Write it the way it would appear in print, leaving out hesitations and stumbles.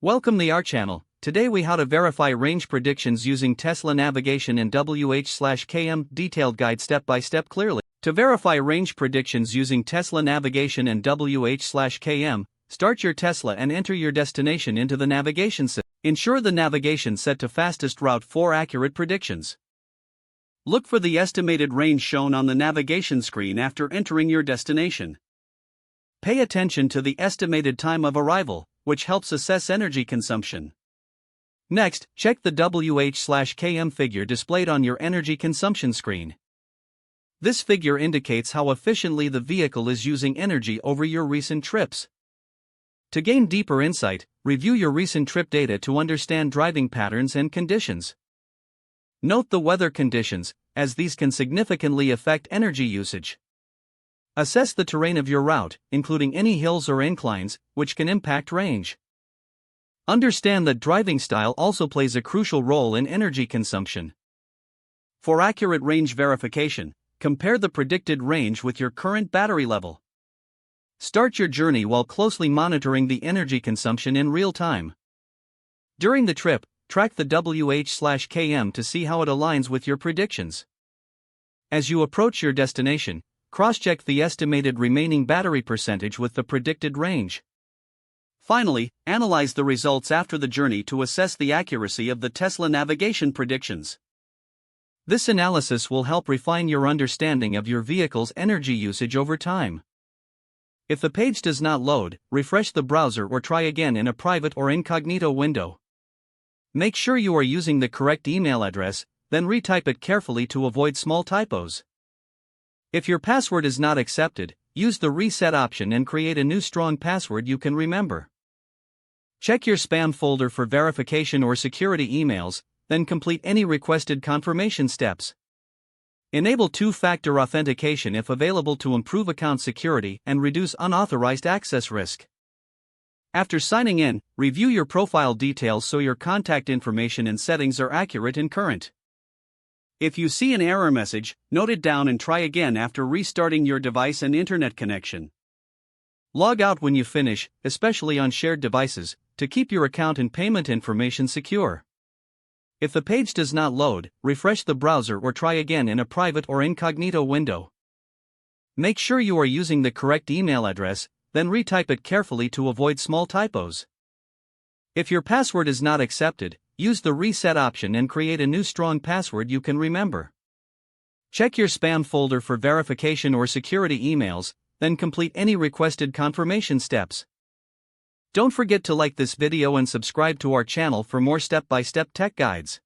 Welcome to our channel. Today we how to verify range predictions using Tesla navigation in WH/km detailed guide step by step clearly. To verify range predictions using Tesla navigation in WH/km, start your Tesla and enter your destination into the navigation system. Ensure the navigation set to fastest route for accurate predictions. Look for the estimated range shown on the navigation screen after entering your destination. Pay attention to the estimated time of arrival, which helps assess energy consumption. Next, check the WH/km figure displayed on your energy consumption screen. This figure indicates how efficiently the vehicle is using energy over your recent trips. To gain deeper insight, review your recent trip data to understand driving patterns and conditions. Note the weather conditions, as these can significantly affect energy usage. Assess the terrain of your route, including any hills or inclines, which can impact range. Understand that driving style also plays a crucial role in energy consumption. For accurate range verification, compare the predicted range with your current battery level. Start your journey while closely monitoring the energy consumption in real time. During the trip, track the WH/km to see how it aligns with your predictions. As you approach your destination, cross-check the estimated remaining battery percentage with the predicted range. Finally, analyze the results after the journey to assess the accuracy of the Tesla navigation predictions. This analysis will help refine your understanding of your vehicle's energy usage over time. If the page does not load, refresh the browser or try again in a private or incognito window. Make sure you are using the correct email address, then retype it carefully to avoid small typos. If your password is not accepted, use the reset option and create a new strong password you can remember. Check your spam folder for verification or security emails, then complete any requested confirmation steps. Enable two-factor authentication if available to improve account security and reduce unauthorized access risk. After signing in, review your profile details so your contact information and settings are accurate and current. If you see an error message, note it down and try again after restarting your device and internet connection. Log out when you finish, especially on shared devices, to keep your account and payment information secure. If the page does not load, refresh the browser or try again in a private or incognito window. Make sure you are using the correct email address, then retype it carefully to avoid small typos. If your password is not accepted, use the reset option and create a new strong password you can remember. Check your spam folder for verification or security emails, then complete any requested confirmation steps. Don't forget to like this video and subscribe to our channel for more step-by-step tech guides.